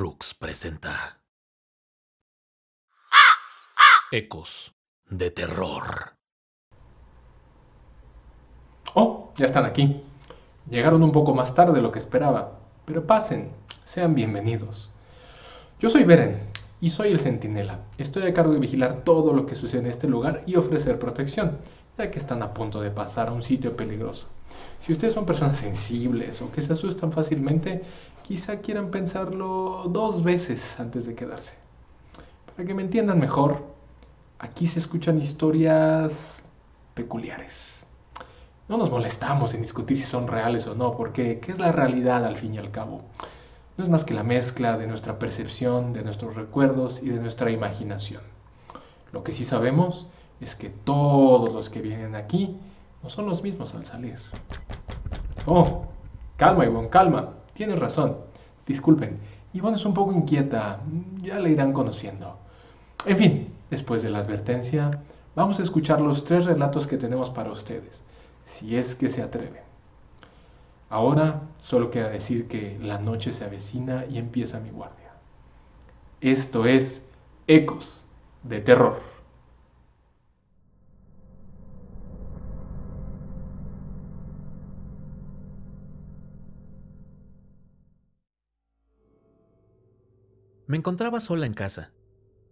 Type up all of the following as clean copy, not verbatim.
Rux presenta Ecos de Terror. Oh, ya están aquí. Llegaron un poco más tarde de lo que esperaba, pero pasen, sean bienvenidos. Yo soy Beren y soy el centinela. Estoy a cargo de vigilar todo lo que sucede en este lugar y ofrecer protección, ya que están a punto de pasar a un sitio peligroso. Si ustedes son personas sensibles o que se asustan fácilmente, quizá quieran pensarlo 2 veces antes de quedarse. Para que me entiendan mejor, aquí se escuchan historias peculiares. No nos molestamos en discutir si son reales o no, porque ¿qué es la realidad al fin y al cabo? No es más que la mezcla de nuestra percepción, de nuestros recuerdos y de nuestra imaginación. Lo que sí sabemos es que todos los que vienen aquí no son los mismos al salir. Oh, calma, Ivonne, calma. Tienes razón. Disculpen, Ivonne es un poco inquieta. Ya la irán conociendo. En fin, después de la advertencia, vamos a escuchar los 3 relatos que tenemos para ustedes, si es que se atreven. Ahora solo queda decir que la noche se avecina y empieza mi guardia. Esto es Ecos de Terror. Me encontraba sola en casa.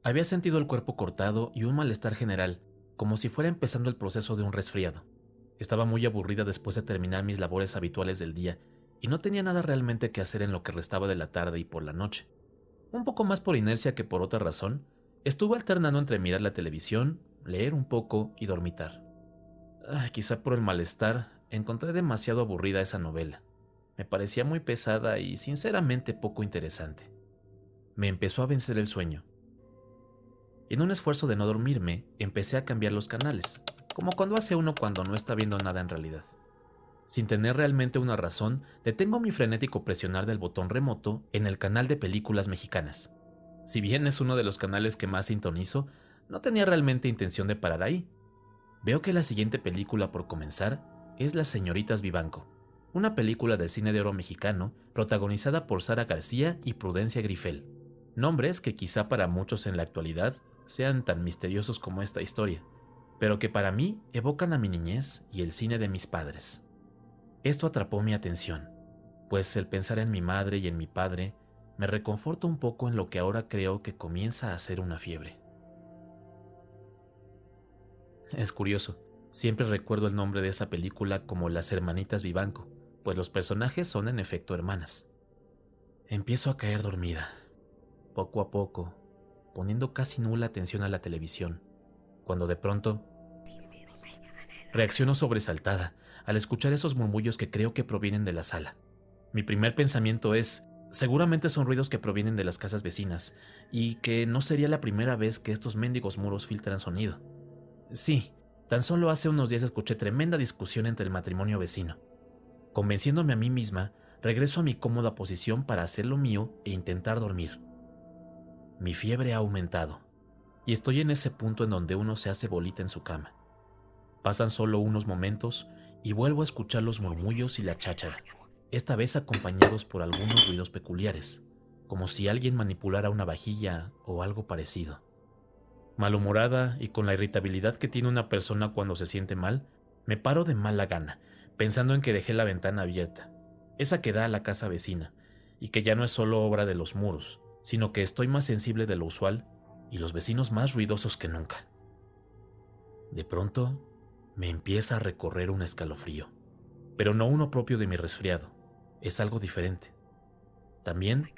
Había sentido el cuerpo cortado y un malestar general, como si fuera empezando el proceso de un resfriado. Estaba muy aburrida después de terminar mis labores habituales del día y no tenía nada realmente que hacer en lo que restaba de la tarde y por la noche. Un poco más por inercia que por otra razón, estuve alternando entre mirar la televisión, leer un poco y dormitar. Quizá por el malestar, encontré demasiado aburrida esa novela. Me parecía muy pesada y sinceramente poco interesante. Me empezó a vencer el sueño. En un esfuerzo de no dormirme, empecé a cambiar los canales, como cuando hace uno cuando no está viendo nada en realidad. Sin tener realmente una razón, detengo mi frenético presionar del botón remoto en el canal de películas mexicanas. Si bien es uno de los canales que más sintonizo, no tenía realmente intención de parar ahí. Veo que la siguiente película por comenzar es Las Señoritas Vivanco, una película del cine de oro mexicano protagonizada por Sara García y Prudencia Grifel, nombres que quizá para muchos en la actualidad sean tan misteriosos como esta historia, pero que para mí evocan a mi niñez y el cine de mis padres. Esto atrapó mi atención, pues el pensar en mi madre y en mi padre me reconforta un poco en lo que ahora creo que comienza a ser una fiebre. Es curioso, siempre recuerdo el nombre de esa película como Las Hermanitas Vivanco, pues los personajes son en efecto hermanas. Empiezo a caer dormida, poco a poco, poniendo casi nula atención a la televisión, cuando de pronto reacciono sobresaltada al escuchar esos murmullos que creo que provienen de la sala. Mi primer pensamiento es, seguramente son ruidos que provienen de las casas vecinas, y que no sería la primera vez que estos mendigos muros filtran sonido. Sí, tan solo hace unos días escuché tremenda discusión entre el matrimonio vecino. Convenciéndome a mí misma, regreso a mi cómoda posición para hacer lo mío e intentar dormir. Mi fiebre ha aumentado, y estoy en ese punto en donde uno se hace bolita en su cama. Pasan solo unos momentos y vuelvo a escuchar los murmullos y la cháchara, esta vez acompañados por algunos ruidos peculiares, como si alguien manipulara una vajilla o algo parecido. Malhumorada y con la irritabilidad que tiene una persona cuando se siente mal, me paro de mala gana, pensando en que dejé la ventana abierta, esa que da a la casa vecina, y que ya no es solo obra de los muros, sino que estoy más sensible de lo usual y los vecinos más ruidosos que nunca. De pronto, me empieza a recorrer un escalofrío, pero no uno propio de mi resfriado, es algo diferente. También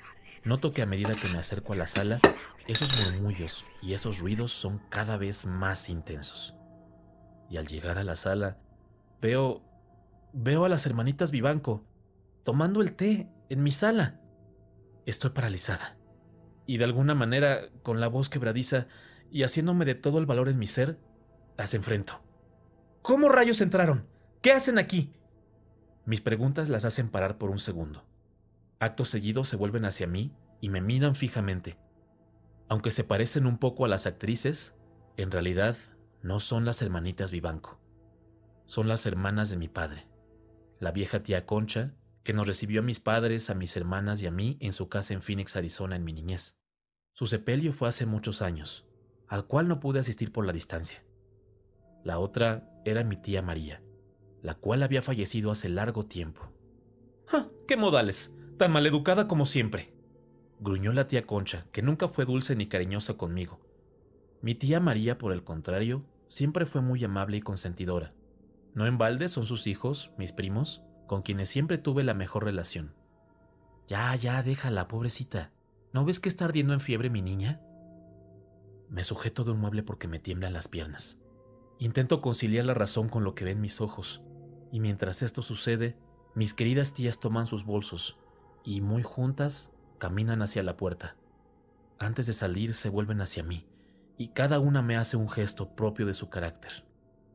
noto que a medida que me acerco a la sala, esos murmullos y esos ruidos son cada vez más intensos. Y al llegar a la sala, veo a las hermanitas Vivanco tomando el té en mi sala. Estoy paralizada. Y de alguna manera, con la voz quebradiza y haciéndome de todo el valor en mi ser, las enfrento. ¿Cómo rayos entraron? ¿Qué hacen aquí? Mis preguntas las hacen parar por un segundo. Acto seguido se vuelven hacia mí y me miran fijamente. Aunque se parecen un poco a las actrices, en realidad no son las hermanitas Vivanco. Son las hermanas de mi padre, la vieja tía Concha que nos recibió a mis padres, a mis hermanas y a mí en su casa en Phoenix, Arizona, en mi niñez. Su sepelio fue hace muchos años, al cual no pude asistir por la distancia. La otra era mi tía María, la cual había fallecido hace largo tiempo. ¡Ja! ¡Qué modales! Tan maleducada como siempre, gruñó la tía Concha, que nunca fue dulce ni cariñosa conmigo. Mi tía María, por el contrario, siempre fue muy amable y consentidora. No en balde son sus hijos, mis primos, con quienes siempre tuve la mejor relación. Ya, déjala, pobrecita. ¿No ves que está ardiendo en fiebre mi niña? Me sujeto de un mueble porque me tiemblan las piernas. Intento conciliar la razón con lo que ven mis ojos, y mientras esto sucede, mis queridas tías toman sus bolsos y, muy juntas, caminan hacia la puerta. Antes de salir se vuelven hacia mí, y cada una me hace un gesto propio de su carácter.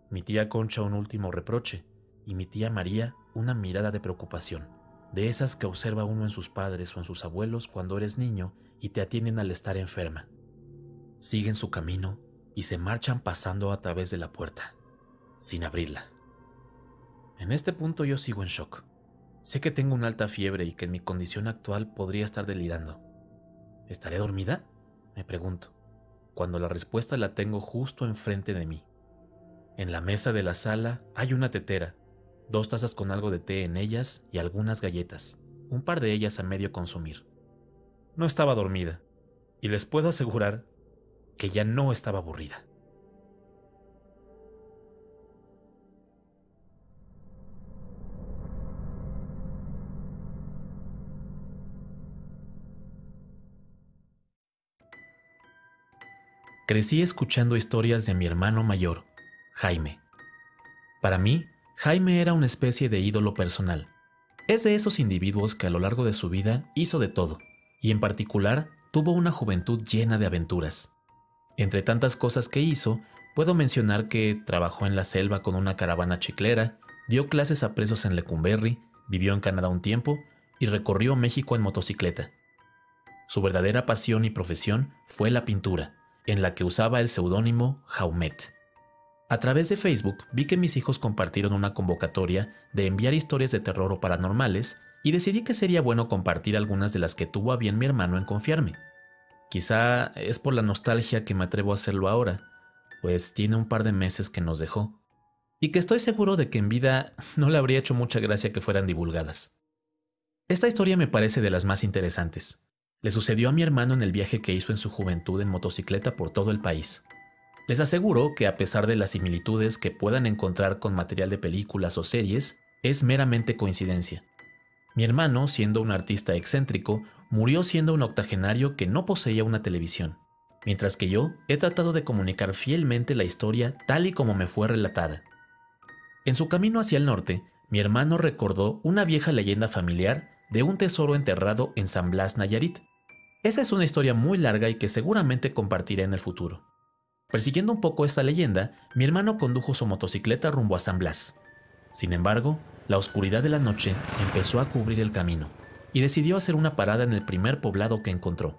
Mi tía Concha un último reproche, y mi tía María una mirada de preocupación, de esas que observa uno en sus padres o en sus abuelos cuando eres niño y te atienden al estar enferma. Siguen su camino y se marchan pasando a través de la puerta, sin abrirla. En este punto yo sigo en shock. Sé que tengo una alta fiebre y que en mi condición actual podría estar delirando. ¿Estaré dormida?, me pregunto, cuando la respuesta la tengo justo enfrente de mí. En la mesa de la sala hay una tetera, 2 tazas con algo de té en ellas y algunas galletas, un par de ellas a medio consumir. No estaba dormida, y les puedo asegurar que ya no estaba aburrida. Crecí escuchando historias de mi hermano mayor, Jaime. Para mí, Jaime era una especie de ídolo personal. Es de esos individuos que a lo largo de su vida hizo de todo, y en particular tuvo una juventud llena de aventuras. Entre tantas cosas que hizo, puedo mencionar que trabajó en la selva con una caravana chiclera, dio clases a presos en Lecumberri, vivió en Canadá un tiempo y recorrió México en motocicleta. Su verdadera pasión y profesión fue la pintura, en la que usaba el seudónimo Jaumet. A través de Facebook vi que mis hijos compartieron una convocatoria de enviar historias de terror o paranormales y decidí que sería bueno compartir algunas de las que tuvo a bien mi hermano en confiarme. Quizá es por la nostalgia que me atrevo a hacerlo ahora, pues tiene un par de meses que nos dejó, y que estoy seguro de que en vida no le habría hecho mucha gracia que fueran divulgadas. Esta historia me parece de las más interesantes. Le sucedió a mi hermano en el viaje que hizo en su juventud en motocicleta por todo el país. Les aseguro que a pesar de las similitudes que puedan encontrar con material de películas o series, es meramente coincidencia. Mi hermano, siendo un artista excéntrico, murió siendo un octogenario que no poseía una televisión, mientras que yo he tratado de comunicar fielmente la historia tal y como me fue relatada. En su camino hacia el norte, mi hermano recordó una vieja leyenda familiar de un tesoro enterrado en San Blas, Nayarit. Esa es una historia muy larga y que seguramente compartiré en el futuro. Persiguiendo un poco esta leyenda, mi hermano condujo su motocicleta rumbo a San Blas. Sin embargo, la oscuridad de la noche empezó a cubrir el camino y decidió hacer una parada en el primer poblado que encontró.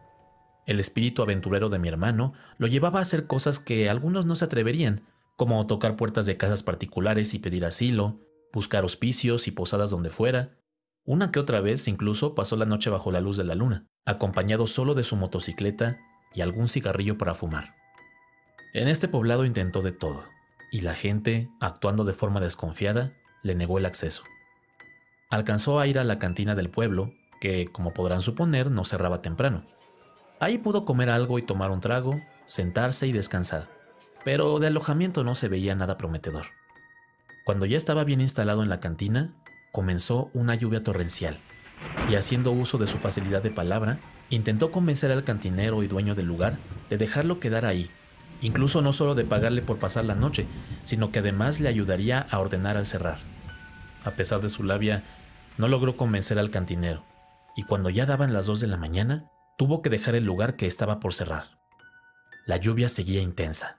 El espíritu aventurero de mi hermano lo llevaba a hacer cosas que algunos no se atreverían, como tocar puertas de casas particulares y pedir asilo, buscar hospicios y posadas donde fuera. Una que otra vez incluso pasó la noche bajo la luz de la luna, acompañado solo de su motocicleta y algún cigarrillo para fumar. En este poblado intentó de todo, y la gente, actuando de forma desconfiada, le negó el acceso. Alcanzó a ir a la cantina del pueblo, que, como podrán suponer, no cerraba temprano. Ahí pudo comer algo y tomar un trago, sentarse y descansar, pero de alojamiento no se veía nada prometedor. Cuando ya estaba bien instalado en la cantina, comenzó una lluvia torrencial, y haciendo uso de su facilidad de palabra, intentó convencer al cantinero y dueño del lugar de dejarlo quedar ahí, incluso no solo de pagarle por pasar la noche, sino que además le ayudaría a ordenar al cerrar. A pesar de su labia, no logró convencer al cantinero, y cuando ya daban las 2 de la mañana, tuvo que dejar el lugar que estaba por cerrar. La lluvia seguía intensa.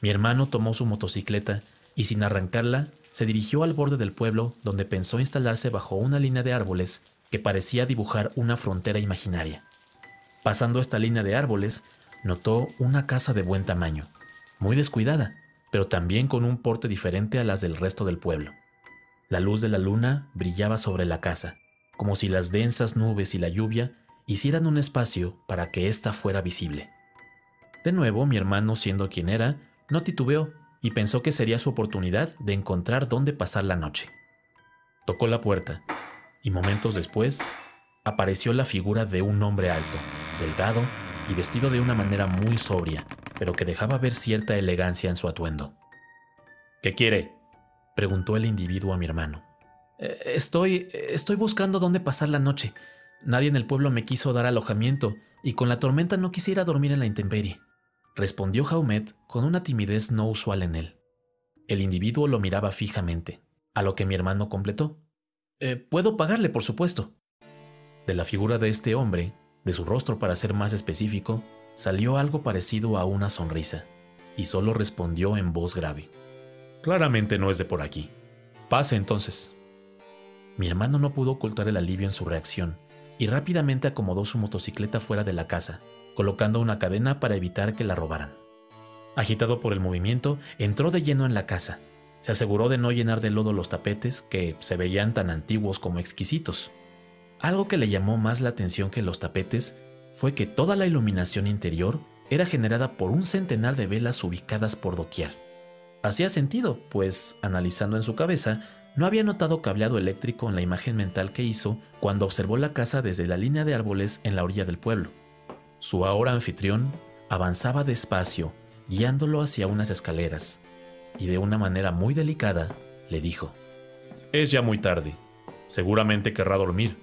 Mi hermano tomó su motocicleta y sin arrancarla, se dirigió al borde del pueblo donde pensó instalarse bajo una línea de árboles que parecía dibujar una frontera imaginaria. Pasando esta línea de árboles, notó una casa de buen tamaño, muy descuidada, pero también con un porte diferente a las del resto del pueblo. La luz de la luna brillaba sobre la casa, como si las densas nubes y la lluvia hicieran un espacio para que ésta fuera visible. De nuevo, mi hermano, siendo quien era, no titubeó y pensó que sería su oportunidad de encontrar dónde pasar la noche. Tocó la puerta y momentos después apareció la figura de un hombre alto, delgado y vestido de una manera muy sobria, pero que dejaba ver cierta elegancia en su atuendo. «¿Qué quiere?», preguntó el individuo a mi hermano. Estoy buscando dónde pasar la noche. Nadie en el pueblo me quiso dar alojamiento y con la tormenta no quisiera dormir en la intemperie», respondió Jaumet con una timidez no usual en él. El individuo lo miraba fijamente, a lo que mi hermano completó. «Puedo pagarle, por supuesto». De la figura de este hombre, de su rostro para ser más específico, salió algo parecido a una sonrisa, y solo respondió en voz grave. «Claramente no es de por aquí. Pase entonces». Mi hermano no pudo ocultar el alivio en su reacción, y rápidamente acomodó su motocicleta fuera de la casa, colocando una cadena para evitar que la robaran. Agitado por el movimiento, entró de lleno en la casa. Se aseguró de no llenar de lodo los tapetes, que se veían tan antiguos como exquisitos. Algo que le llamó más la atención que los tapetes fue que toda la iluminación interior era generada por un centenar de velas ubicadas por doquier. Hacía sentido, pues, analizando en su cabeza, no había notado cableado eléctrico en la imagen mental que hizo cuando observó la casa desde la línea de árboles en la orilla del pueblo. Su ahora anfitrión avanzaba despacio, guiándolo hacia unas escaleras, y de una manera muy delicada le dijo: «Es ya muy tarde. Seguramente querrá dormir.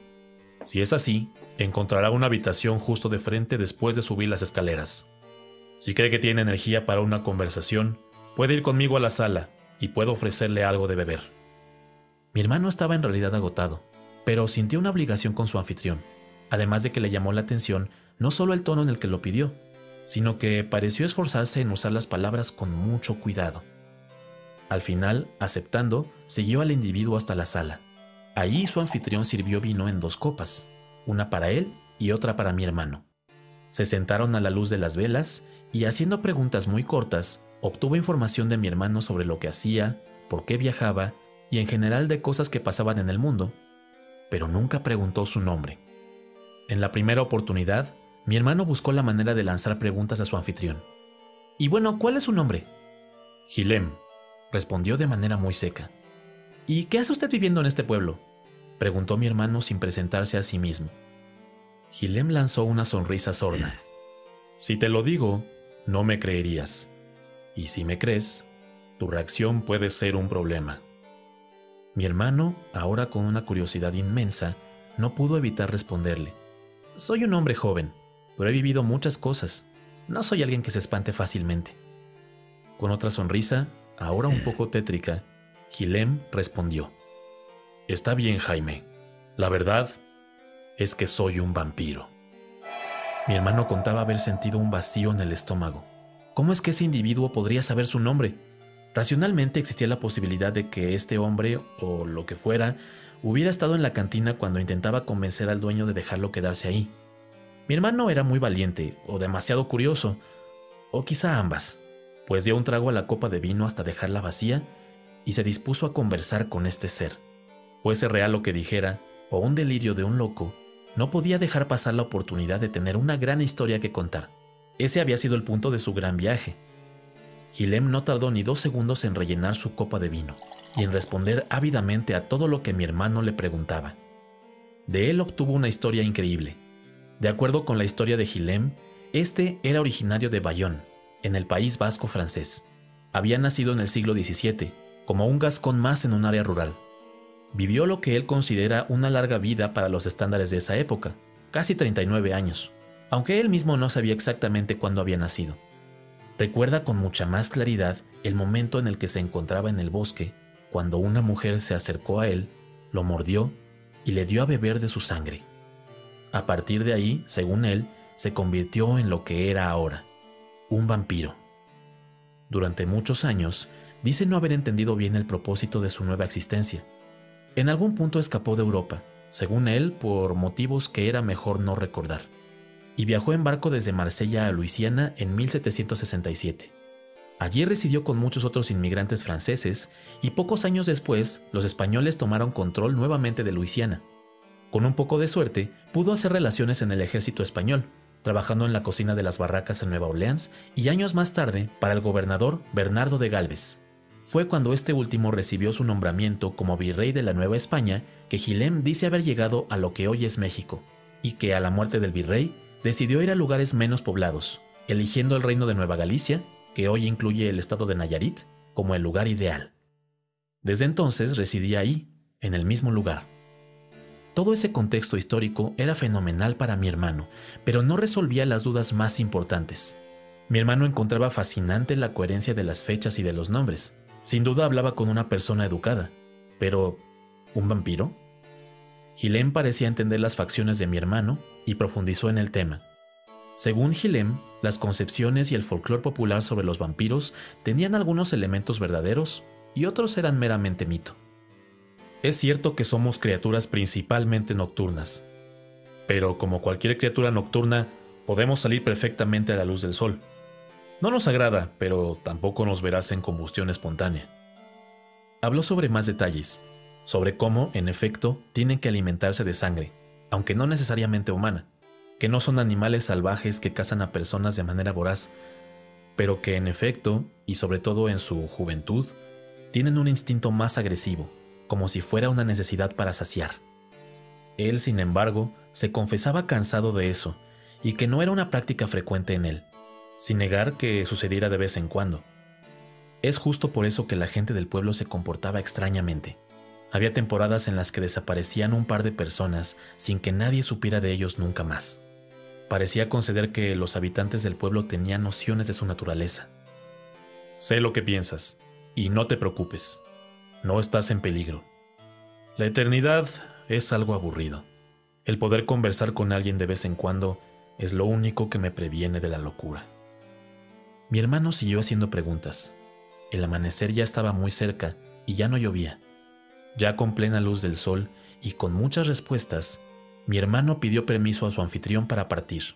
Si es así, encontrará una habitación justo de frente después de subir las escaleras. Si cree que tiene energía para una conversación, puede ir conmigo a la sala y puedo ofrecerle algo de beber». Mi hermano estaba en realidad agotado, pero sintió una obligación con su anfitrión, además de que le llamó la atención no solo el tono en el que lo pidió, sino que pareció esforzarse en usar las palabras con mucho cuidado. Al final, aceptando, siguió al individuo hasta la sala. Allí su anfitrión sirvió vino en 2 copas, una para él y otra para mi hermano. Se sentaron a la luz de las velas y, haciendo preguntas muy cortas, obtuvo información de mi hermano sobre lo que hacía, por qué viajaba y en general de cosas que pasaban en el mundo, pero nunca preguntó su nombre. En la primera oportunidad, mi hermano buscó la manera de lanzar preguntas a su anfitrión. «Y bueno, ¿cuál es su nombre?» «Gilem», respondió de manera muy seca. «¿Y qué hace usted viviendo en este pueblo?», preguntó mi hermano sin presentarse a sí mismo. Gilem lanzó una sonrisa sorda. «Si te lo digo, no me creerías. Y si me crees, tu reacción puede ser un problema». Mi hermano, ahora con una curiosidad inmensa, no pudo evitar responderle: «Soy un hombre joven, pero he vivido muchas cosas. No soy alguien que se espante fácilmente». Con otra sonrisa, ahora un poco tétrica, Gilem respondió: «Está bien, Jaime. La verdad es que soy un vampiro». Mi hermano contaba haber sentido un vacío en el estómago. ¿Cómo es que ese individuo podría saber su nombre? Racionalmente existía la posibilidad de que este hombre, o lo que fuera, hubiera estado en la cantina cuando intentaba convencer al dueño de dejarlo quedarse ahí. Mi hermano era muy valiente, o demasiado curioso, o quizá ambas, pues dio un trago a la copa de vino hasta dejarla vacía y se dispuso a conversar con este ser. Fuese real lo que dijera, o un delirio de un loco, no podía dejar pasar la oportunidad de tener una gran historia que contar. Ese había sido el punto de su gran viaje. Gilem no tardó ni 2 segundos en rellenar su copa de vino y en responder ávidamente a todo lo que mi hermano le preguntaba. De él obtuvo una historia increíble. De acuerdo con la historia de Gilem, este era originario de Bayonne, en el País Vasco francés. Había nacido en el siglo XVII, como un gascón más en un área rural. Vivió lo que él considera una larga vida para los estándares de esa época, casi 39 años, aunque él mismo no sabía exactamente cuándo había nacido. Recuerda con mucha más claridad el momento en el que se encontraba en el bosque, cuando una mujer se acercó a él, lo mordió y le dio a beber de su sangre. A partir de ahí, según él, se convirtió en lo que era ahora, un vampiro. Durante muchos años, dice no haber entendido bien el propósito de su nueva existencia. En algún punto escapó de Europa, según él, por motivos que era mejor no recordar, y viajó en barco desde Marsella a Luisiana en 1767. Allí residió con muchos otros inmigrantes franceses y pocos años después los españoles tomaron control nuevamente de Luisiana. Con un poco de suerte, pudo hacer relaciones en el ejército español, trabajando en la cocina de las barracas en Nueva Orleans y años más tarde para el gobernador Bernardo de Galvez. Fue cuando este último recibió su nombramiento como virrey de la Nueva España que Gilem dice haber llegado a lo que hoy es México, y que a la muerte del virrey decidió ir a lugares menos poblados, eligiendo el reino de Nueva Galicia, que hoy incluye el estado de Nayarit, como el lugar ideal. Desde entonces residía ahí, en el mismo lugar. Todo ese contexto histórico era fenomenal para mi hermano, pero no resolvía las dudas más importantes. Mi hermano encontraba fascinante la coherencia de las fechas y de los nombres. Sin duda hablaba con una persona educada, pero ¿un vampiro? Gilem parecía entender las facciones de mi hermano y profundizó en el tema. Según Gilem, las concepciones y el folclore popular sobre los vampiros tenían algunos elementos verdaderos y otros eran meramente mito. Es cierto que somos criaturas principalmente nocturnas, pero como cualquier criatura nocturna, podemos salir perfectamente a la luz del sol. No nos agrada, pero tampoco nos verás en combustión espontánea. Habló sobre más detalles, sobre cómo, en efecto, tienen que alimentarse de sangre, aunque no necesariamente humana, que no son animales salvajes que cazan a personas de manera voraz, pero que en efecto, y sobre todo en su juventud, tienen un instinto más agresivo, como si fuera una necesidad para saciar. Él, sin embargo, se confesaba cansado de eso, y que no era una práctica frecuente en él, sin negar que sucediera de vez en cuando. Es justo por eso que la gente del pueblo se comportaba extrañamente. Había temporadas en las que desaparecían un par de personas sin que nadie supiera de ellos nunca más. Parecía conceder que los habitantes del pueblo tenían nociones de su naturaleza. Sé lo que piensas, y no te preocupes. No estás en peligro. La eternidad es algo aburrido. El poder conversar con alguien de vez en cuando es lo único que me previene de la locura. Mi hermano siguió haciendo preguntas. El amanecer ya estaba muy cerca y ya no llovía. Ya con plena luz del sol y con muchas respuestas, mi hermano pidió permiso a su anfitrión para partir.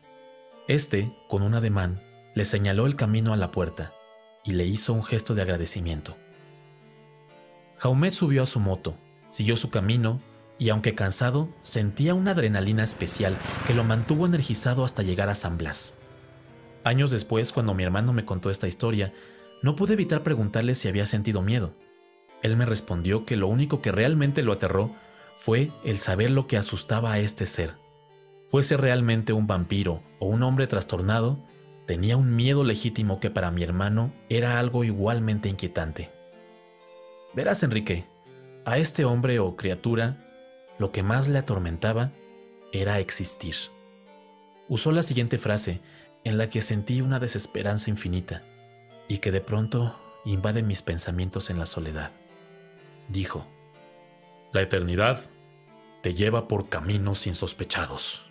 Este, con un ademán, le señaló el camino a la puerta y le hizo un gesto de agradecimiento. Jaumet subió a su moto, siguió su camino y, aunque cansado, sentía una adrenalina especial que lo mantuvo energizado hasta llegar a San Blas. Años después, cuando mi hermano me contó esta historia, no pude evitar preguntarle si había sentido miedo. Él me respondió que lo único que realmente lo aterró fue el saber lo que asustaba a este ser. Fuese realmente un vampiro o un hombre trastornado, tenía un miedo legítimo que para mi hermano era algo igualmente inquietante. Verás, Enrique, a este hombre o criatura, lo que más le atormentaba era existir. Usó la siguiente frase, en la que sentí una desesperanza infinita y que de pronto invade mis pensamientos en la soledad. Dijo: la eternidad te lleva por caminos insospechados.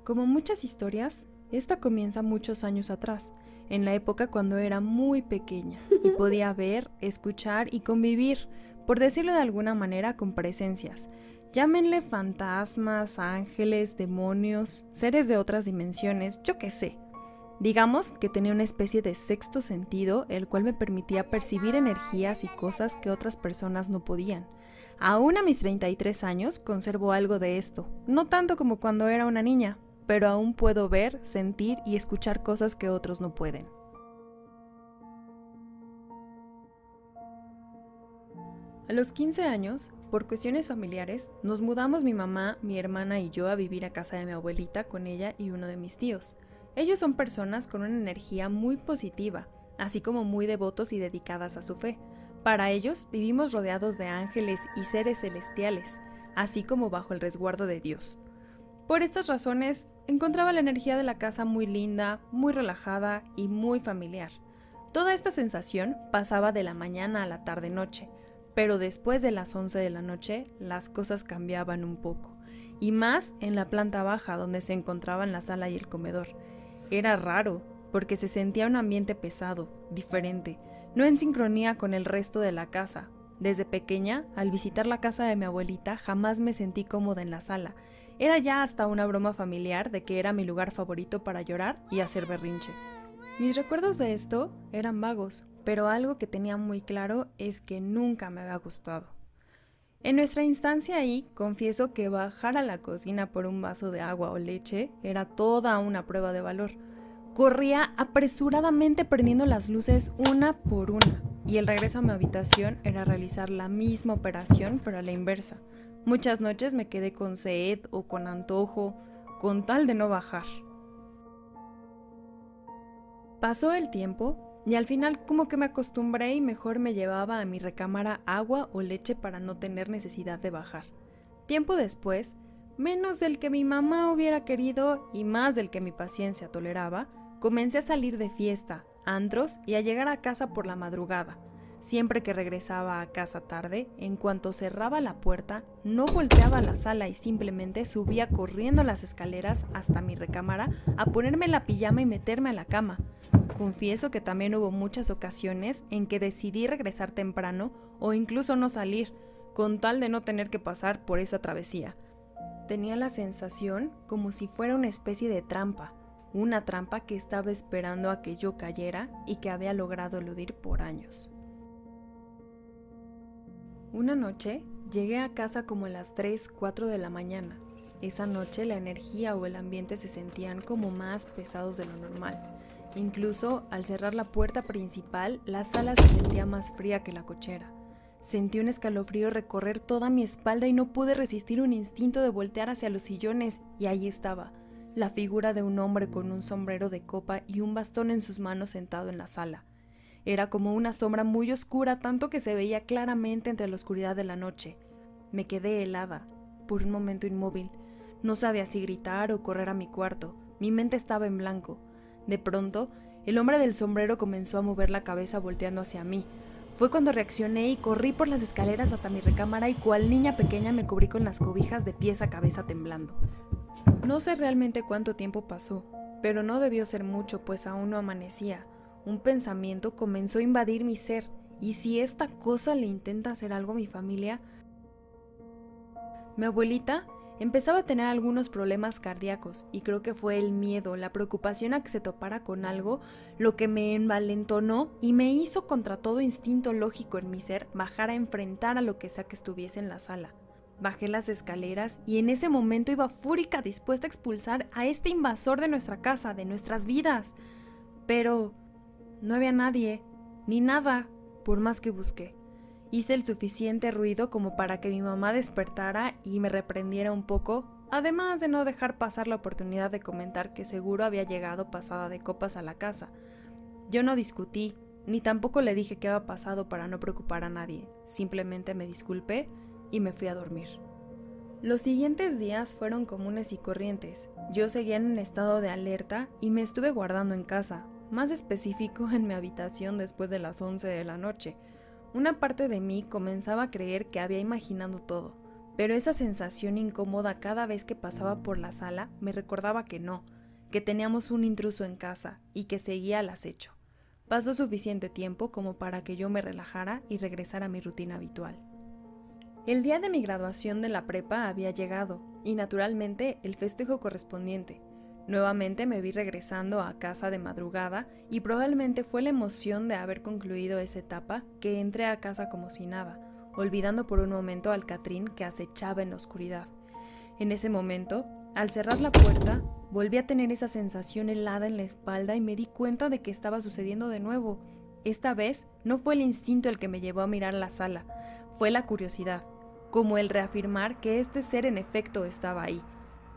Como muchas historias, esta comienza muchos años atrás, en la época cuando era muy pequeña y podía ver, escuchar y convivir, por decirlo de alguna manera, con presencias. Llámenle fantasmas, ángeles, demonios, seres de otras dimensiones, yo qué sé. Digamos que tenía una especie de sexto sentido, el cual me permitía percibir energías y cosas que otras personas no podían. Aún a mis 33 años conservo algo de esto, no tanto como cuando era una niña, pero aún puedo ver, sentir y escuchar cosas que otros no pueden. A los 15 años, por cuestiones familiares, nos mudamos mi mamá, mi hermana y yo a vivir a casa de mi abuelita con ella y uno de mis tíos. Ellos son personas con una energía muy positiva, así como muy devotos y dedicadas a su fe. Para ellos, vivimos rodeados de ángeles y seres celestiales, así como bajo el resguardo de Dios. Por estas razones, encontraba la energía de la casa muy linda, muy relajada y muy familiar. Toda esta sensación pasaba de la mañana a la tarde-noche, pero después de las 11 de la noche, las cosas cambiaban un poco, y más en la planta baja donde se encontraban la sala y el comedor. Era raro, porque se sentía un ambiente pesado, diferente, no en sincronía con el resto de la casa, Desde pequeña, al visitar la casa de mi abuelita, jamás me sentí cómoda en la sala. Era ya hasta una broma familiar de que era mi lugar favorito para llorar y hacer berrinche. Mis recuerdos de esto eran vagos, pero algo que tenía muy claro es que nunca me había gustado. En nuestra instancia ahí, confieso que bajar a la cocina por un vaso de agua o leche era toda una prueba de valor. Corría apresuradamente prendiendo las luces una por una, y el regreso a mi habitación era realizar la misma operación, pero a la inversa. Muchas noches me quedé con sed o con antojo, con tal de no bajar. Pasó el tiempo y al final como que me acostumbré y mejor me llevaba a mi recámara agua o leche para no tener necesidad de bajar. Tiempo después, menos del que mi mamá hubiera querido y más del que mi paciencia toleraba, comencé a salir de fiesta, antros y a llegar a casa por la madrugada. Siempre que regresaba a casa tarde, en cuanto cerraba la puerta, no volteaba a la sala y simplemente subía corriendo las escaleras hasta mi recámara a ponerme la pijama y meterme a la cama. Confieso que también hubo muchas ocasiones en que decidí regresar temprano o incluso no salir, con tal de no tener que pasar por esa travesía. Tenía la sensación como si fuera una especie de trampa, una trampa que estaba esperando a que yo cayera y que había logrado eludir por años. Una noche llegué a casa como a las 3, 4 de la mañana. Esa noche la energía o el ambiente se sentían como más pesados de lo normal. Incluso al cerrar la puerta principal, la sala se sentía más fría que la cochera. Sentí un escalofrío recorrer toda mi espalda y no pude resistir un instinto de voltear hacia los sillones, y ahí estaba, la figura de un hombre con un sombrero de copa y un bastón en sus manos sentado en la sala. Era como una sombra muy oscura, tanto que se veía claramente entre la oscuridad de la noche. Me quedé helada, por un momento inmóvil. No sabía si gritar o correr a mi cuarto. Mi mente estaba en blanco. De pronto, el hombre del sombrero comenzó a mover la cabeza volteando hacia mí. Fue cuando reaccioné y corrí por las escaleras hasta mi recámara y cual niña pequeña me cubrí con las cobijas de pies a cabeza temblando. No sé realmente cuánto tiempo pasó, pero no debió ser mucho, pues aún no amanecía. Un pensamiento comenzó a invadir mi ser, ¿y si esta cosa le intenta hacer algo a mi familia? Mi abuelita empezaba a tener algunos problemas cardíacos y creo que fue el miedo, la preocupación a que se topara con algo lo que me envalentonó y me hizo contra todo instinto lógico en mi ser bajar a enfrentar a lo que sea que estuviese en la sala. Bajé las escaleras y en ese momento iba fúrica dispuesta a expulsar a este invasor de nuestra casa, de nuestras vidas. Pero no había nadie, ni nada, por más que busqué. Hice el suficiente ruido como para que mi mamá despertara y me reprendiera un poco, además de no dejar pasar la oportunidad de comentar que seguro había llegado pasada de copas a la casa. Yo no discutí, ni tampoco le dije qué había pasado para no preocupar a nadie, simplemente me disculpé y me fui a dormir. Los siguientes días fueron comunes y corrientes. Yo seguía en un estado de alerta y me estuve guardando en casa, más específico en mi habitación después de las 11 de la noche. Una parte de mí comenzaba a creer que había imaginado todo, pero esa sensación incómoda cada vez que pasaba por la sala me recordaba que no, que teníamos un intruso en casa y que seguía al acecho. Pasó suficiente tiempo como para que yo me relajara y regresara a mi rutina habitual. El día de mi graduación de la prepa había llegado, y naturalmente el festejo correspondiente. Nuevamente me vi regresando a casa de madrugada y probablemente fue la emoción de haber concluido esa etapa que entré a casa como si nada, olvidando por un momento al Catrín que acechaba en la oscuridad. En ese momento, al cerrar la puerta, volví a tener esa sensación helada en la espalda y me di cuenta de que estaba sucediendo de nuevo. Esta vez no fue el instinto el que me llevó a mirar la sala, fue la curiosidad, como el reafirmar que este ser en efecto estaba ahí.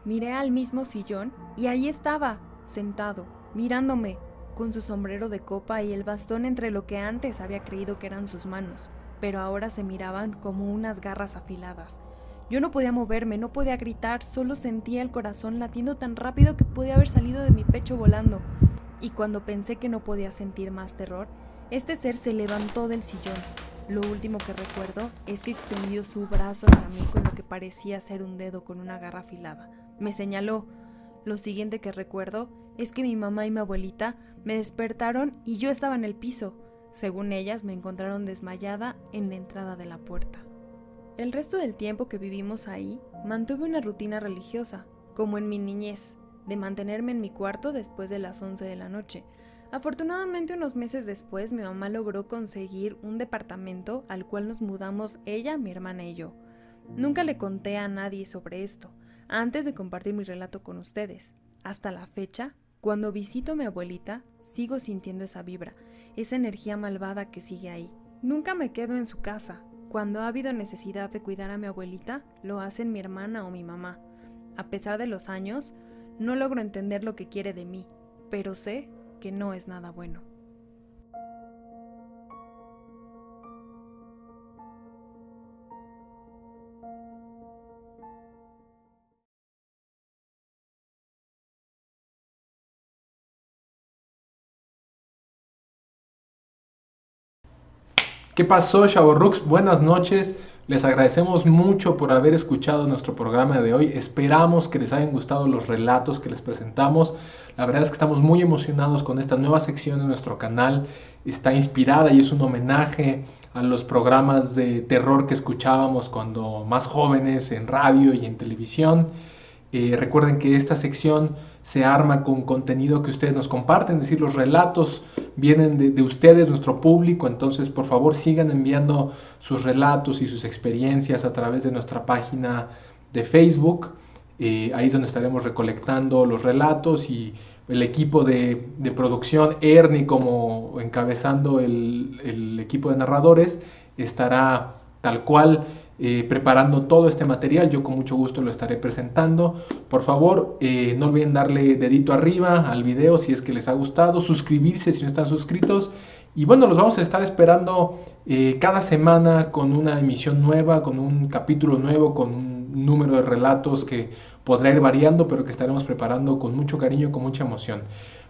Miré al mismo sillón y ahí estaba, sentado, mirándome, con su sombrero de copa y el bastón entre lo que antes había creído que eran sus manos, pero ahora se miraban como unas garras afiladas. Yo no podía moverme, no podía gritar, solo sentía el corazón latiendo tan rápido que podía haber salido de mi pecho volando. Y cuando pensé que no podía sentir más terror, este ser se levantó del sillón. Lo último que recuerdo es que extendió su brazo hacia mí con lo que parecía ser un dedo con una garra afilada. Me señaló. Lo siguiente que recuerdo es que mi mamá y mi abuelita me despertaron y yo estaba en el piso. Según ellas, me encontraron desmayada en la entrada de la puerta. El resto del tiempo que vivimos ahí, mantuve una rutina religiosa, como en mi niñez, de mantenerme en mi cuarto después de las 11 de la noche. Afortunadamente, unos meses después, mi mamá logró conseguir un departamento al cual nos mudamos ella, mi hermana y yo. Nunca le conté a nadie sobre esto, antes de compartir mi relato con ustedes. Hasta la fecha, cuando visito a mi abuelita, sigo sintiendo esa vibra, esa energía malvada que sigue ahí. Nunca me quedo en su casa. Cuando ha habido necesidad de cuidar a mi abuelita, lo hacen mi hermana o mi mamá. A pesar de los años, no logro entender lo que quiere de mí, pero sé que no es nada bueno. ¿Qué pasó, chavorrucks? Buenas noches. Les agradecemos mucho por haber escuchado nuestro programa de hoy. Esperamos que les hayan gustado los relatos que les presentamos. La verdad es que estamos muy emocionados con esta nueva sección de nuestro canal. Está inspirada y es un homenaje a los programas de terror que escuchábamos cuando más jóvenes en radio y en televisión. Recuerden que esta sección se arma con contenido que ustedes nos comparten, es decir, los relatos vienen de ustedes, nuestro público, entonces por favor sigan enviando sus relatos y sus experiencias a través de nuestra página de Facebook. Ahí es donde estaremos recolectando los relatos y el equipo de producción, Ernie como encabezando el equipo de narradores, estará tal cual preparando todo este material. Yo con mucho gusto lo estaré presentando. Por favor, no olviden darle dedito arriba al video si es que les ha gustado, suscribirse si no están suscritos. Y bueno, los vamos a estar esperando cada semana con una emisión nueva, con un capítulo nuevo, con un número de relatos que podrá ir variando, pero que estaremos preparando con mucho cariño, con mucha emoción.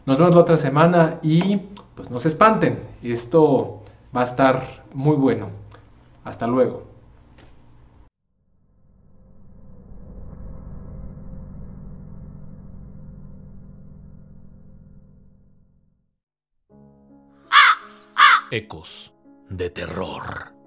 Nos vemos la otra semana y pues no se espanten, esto va a estar muy bueno. Hasta luego. Ecos de terror.